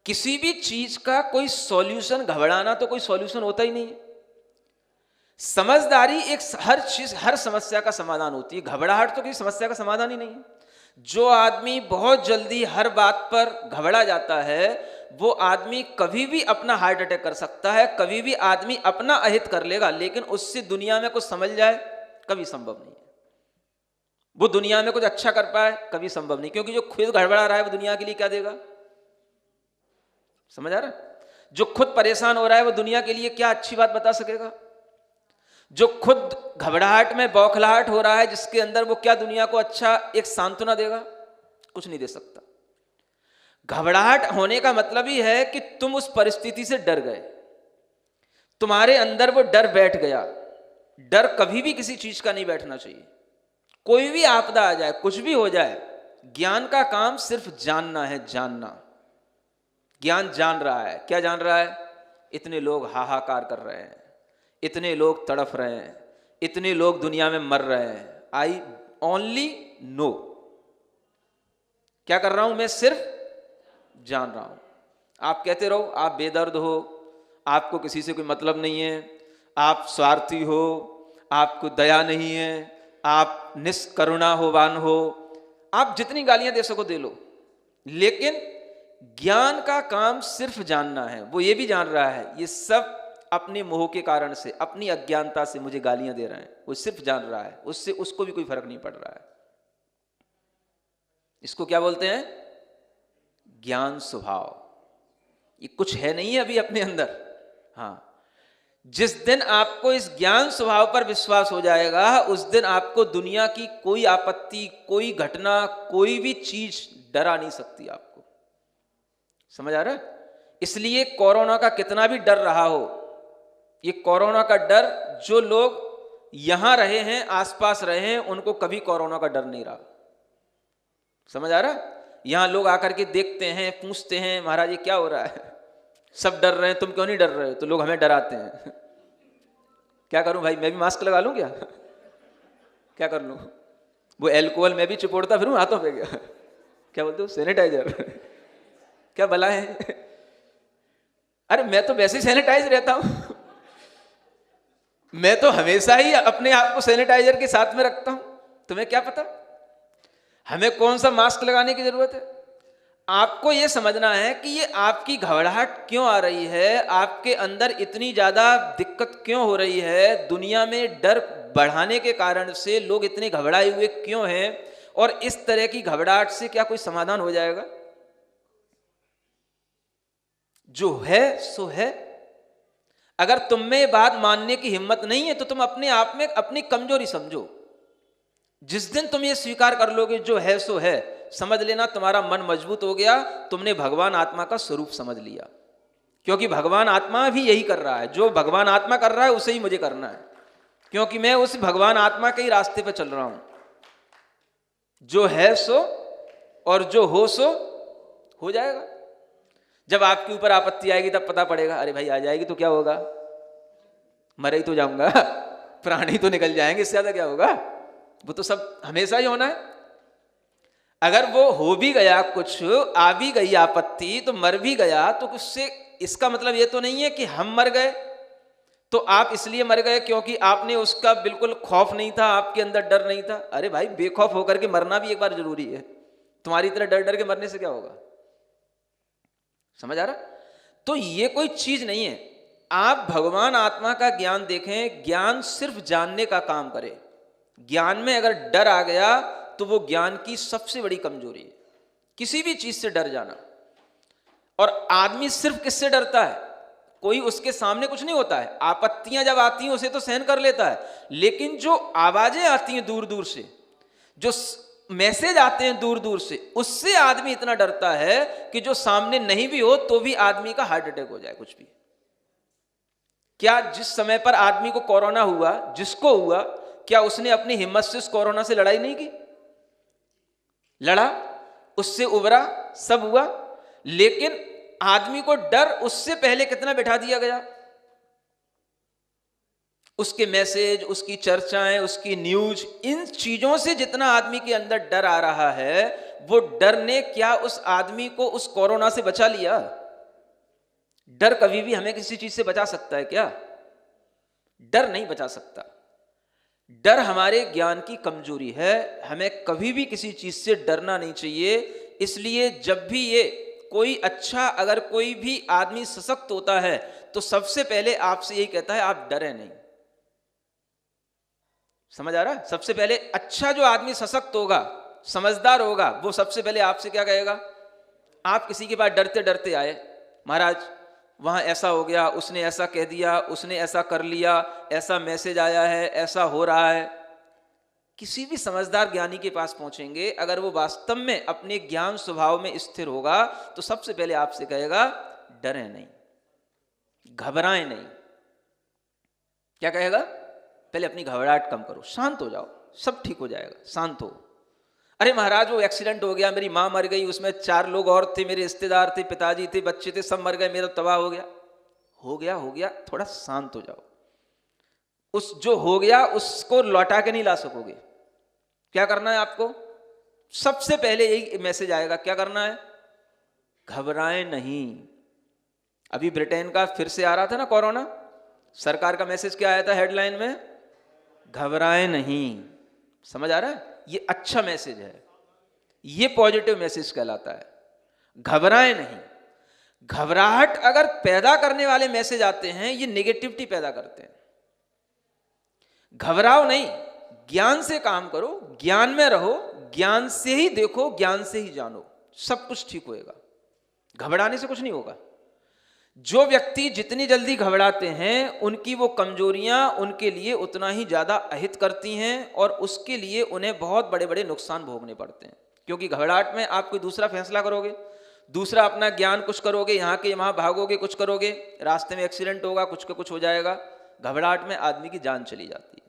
किसी भी चीज का कोई सॉल्यूशन, घबराना तो कोई सॉल्यूशन होता ही नहीं है। समझदारी एक हर चीज, हर समस्या का समाधान होती है। घबराहट तो किसी समस्या का समाधान ही नहीं है। जो आदमी बहुत जल्दी हर बात पर घबरा जाता है, वो आदमी कभी भी अपना हार्ट अटैक कर सकता है, कभी भी आदमी अपना अहित कर लेगा, लेकिन उससे दुनिया में कुछ समझ जाए कभी संभव नहीं है। वो दुनिया में कुछ अच्छा कर पाए कभी संभव नहीं, क्योंकि जो खुद गड़बड़ा रहा है वो दुनिया के लिए क्या देगा? समझ आ रहा है? जो खुद परेशान हो रहा है वो दुनिया के लिए क्या अच्छी बात बता सकेगा? जो खुद घबराहट में बौखलाहट हो रहा है जिसके अंदर, वो क्या दुनिया को अच्छा एक सांत्वना देगा? कुछ नहीं दे सकता। घबराहट होने का मतलब ही है कि तुम उस परिस्थिति से डर गए, तुम्हारे अंदर वो डर बैठ गया। डर कभी भी किसी चीज का नहीं बैठना चाहिए। कोई भी आपदा आ जाए, कुछ भी हो जाए, ज्ञान का काम सिर्फ जानना है, जानना। ज्ञान जान रहा है, क्या जान रहा है? इतने लोग हाहाकार कर रहे हैं, इतने लोग तड़फ रहे हैं, इतने लोग दुनिया में मर रहे हैं। आई ओनली नो, क्या कर रहा हूं मैं? सिर्फ जान रहा हूं। आप कहते रहो आप बेदर्द हो, आपको किसी से कोई मतलब नहीं है, आप स्वार्थी हो, आपको दया नहीं है, आप निष्करुणावान हो, आप जितनी गालियां दे सको दे लो, लेकिन ज्ञान का काम सिर्फ जानना है। वो ये भी जान रहा है ये सब अपने मोह के कारण से, अपनी अज्ञानता से मुझे गालियां दे रहे हैं, वो सिर्फ जान रहा है, उससे उसको भी कोई फर्क नहीं पड़ रहा है। इसको क्या बोलते हैं? ज्ञान स्वभाव। ये कुछ है नहीं है अभी अपने अंदर। हाँ, जिस दिन आपको इस ज्ञान स्वभाव पर विश्वास हो जाएगा, उस दिन आपको दुनिया की कोई आपत्ति, कोई घटना, कोई भी चीज डरा नहीं सकती आपको। समझ आ रहा है? इसलिए कोरोना का कितना भी डर रहा हो, ये कोरोना का डर, जो लोग यहां रहे हैं, आसपास रहे हैं, उनको कभी कोरोना का डर नहीं रहा। समझ आ रहा? यहां लोग आकर के देखते हैं, पूछते हैं महाराज ये क्या हो रहा है, सब डर रहे हैं, तुम क्यों नहीं डर रहे हो? तो लोग हमें डराते हैं। क्या करूं भाई, मैं भी मास्क लगा लूं क्या? क्या कर लूं? वो एल्कोहल मैं भी चिपोड़ता फिरूं हाथों पे क्या? क्या बोलते हो? सैनिटाइजर। क्या भला है? अरे मैं तो वैसे ही सैनिटाइज रहता हूं। मैं तो हमेशा ही अपने आप को सैनिटाइजर के साथ में रखता हूं। तुम्हें क्या पता हमें कौन सा मास्क लगाने की जरूरत है? आपको यह समझना है कि ये आपकी घबराहट क्यों आ रही है, आपके अंदर इतनी ज्यादा दिक्कत क्यों हो रही है, दुनिया में डर बढ़ाने के कारण से लोग इतने घबराए हुए क्यों हैं, और इस तरह की घबराहट से क्या कोई समाधान हो जाएगा? जो है सो है। अगर तुम में बात मानने की हिम्मत नहीं है तो तुम अपने आप में अपनी कमजोरी समझो। जिस दिन तुम ये स्वीकार कर लोगे जो है सो है, समझ लेना तुम्हारा मन मजबूत हो गया, तुमने भगवान आत्मा का स्वरूप समझ लिया। क्योंकि भगवान आत्मा भी यही कर रहा है, जो भगवान आत्मा कर रहा है उसे ही मुझे करना है, क्योंकि मैं उस भगवान आत्मा के ही रास्ते पर चल रहा हूं। जो है सो और जो हो सो हो जाएगा। जब आपके ऊपर आपत्ति आएगी तब पता पड़ेगा, अरे भाई आ जाएगी तो क्या होगा, मर ही तो जाऊंगा, प्राणी तो निकल जाएंगे, इससे ज्यादा क्या होगा? वो तो सब हमेशा ही होना है। अगर वो हो भी गया, कुछ आ भी गई आपत्ति, तो मर भी गया, तो उससे इसका मतलब ये तो नहीं है कि हम मर गए तो आप इसलिए मर गए क्योंकि आपने उसका बिल्कुल खौफ नहीं था, आपके अंदर डर नहीं था। अरे भाई बेखौफ होकर के मरना भी एक बार जरूरी है। तुम्हारी तरह डर डर के मरने से क्या होगा? समझ आ रहा? तो ये कोई चीज नहीं है। आप भगवान आत्मा का ज्ञान देखें, ज्ञान सिर्फ जानने का काम करे। ज्ञान में अगर डर आ गया तो वो ज्ञान की सबसे बड़ी कमजोरी है, किसी भी चीज से डर जाना। और आदमी सिर्फ किससे डरता है? कोई उसके सामने कुछ नहीं होता है, आपत्तियां जब आती हैं उसे तो सहन कर लेता है, लेकिन जो आवाजें आती हैं दूर दूर से, जो मैसेज आते हैं दूर दूर से, उससे आदमी इतना डरता है कि जो सामने नहीं भी हो तो भी आदमी का हार्ट अटैक हो जाए, कुछ भी। क्या जिस समय पर आदमी को कोरोना हुआ, जिसको हुआ, क्या उसने अपनी हिम्मत से उस कोरोना से लड़ाई नहीं की? लड़ा, उससे उबरा, सब हुआ, लेकिन आदमी को डर उससे पहले कितना बैठा दिया गया। उसके मैसेज, उसकी चर्चाएं, उसकी न्यूज, इन चीजों से जितना आदमी के अंदर डर आ रहा है, वो डर ने क्या उस आदमी को उस कोरोना से बचा लिया? डर कभी भी हमें किसी चीज से बचा सकता है क्या? डर नहीं बचा सकता। डर हमारे ज्ञान की कमजोरी है। हमें कभी भी किसी चीज से डरना नहीं चाहिए। इसलिए जब भी ये कोई अच्छा, अगर कोई भी आदमी सशक्त होता है तो सबसे पहले आपसे यही कहता है आप डरे नहीं। समझ आ रहा है? सबसे पहले अच्छा जो आदमी सशक्त होगा, समझदार होगा, वो सबसे पहले आपसे क्या कहेगा? आप किसी के पास डरते डरते आए, महाराज वहां ऐसा हो गया, उसने ऐसा कह दिया, उसने ऐसा कर लिया, ऐसा मैसेज आया है, ऐसा हो रहा है। किसी भी समझदार ज्ञानी के पास पहुंचेंगे, अगर वो वास्तव में अपने ज्ञान स्वभाव में स्थिर होगा तो सबसे पहले आपसे कहेगा डरें नहीं, घबराएं नहीं। क्या कहेगा? पहले अपनी घबराहट कम करो, शांत हो जाओ, सब ठीक हो जाएगा, शांत हो। अरे महाराज वो एक्सीडेंट हो गया, मेरी माँ मर गई, उसमें 4 लोग और थे, मेरे रिश्तेदार थे, पिताजी थे, बच्चे थे, सब मर गए, मेरा तबाह हो गया। हो गया, थोड़ा शांत हो जाओ। उस जो हो गया उसको लौटा के नहीं ला सकोगे। क्या करना है आपको? सबसे पहले यही मैसेज आएगा, क्या करना है? घबराएं नहीं। अभी ब्रिटेन का फिर से आ रहा था ना कोरोना, सरकार का मैसेज क्या आया था हेडलाइन में? घबराएं नहीं। समझ आ रहा है? ये अच्छा मैसेज है, ये पॉजिटिव मैसेज कहलाता है। घबराएं नहीं। घबराहट अगर पैदा करने वाले मैसेज आते हैं, ये नेगेटिविटी पैदा करते हैं। घबराओ नहीं, ज्ञान से काम करो, ज्ञान में रहो, ज्ञान से ही देखो, ज्ञान से ही जानो, सब कुछ ठीक होएगा। घबराने से कुछ नहीं होगा। जो व्यक्ति जितनी जल्दी घबराते हैं, उनकी वो कमजोरियां उनके लिए उतना ही ज्यादा अहित करती हैं और उसके लिए उन्हें बहुत बड़े बड़े नुकसान भोगने पड़ते हैं। क्योंकि घबराहट में आप कोई दूसरा फैसला करोगे, दूसरा अपना ज्ञान कुछ करोगे, यहाँ के वहां भागोगे, कुछ करोगे, रास्ते में एक्सीडेंट होगा, कुछ का कुछ हो जाएगा। घबराहट में आदमी की जान चली जाती है।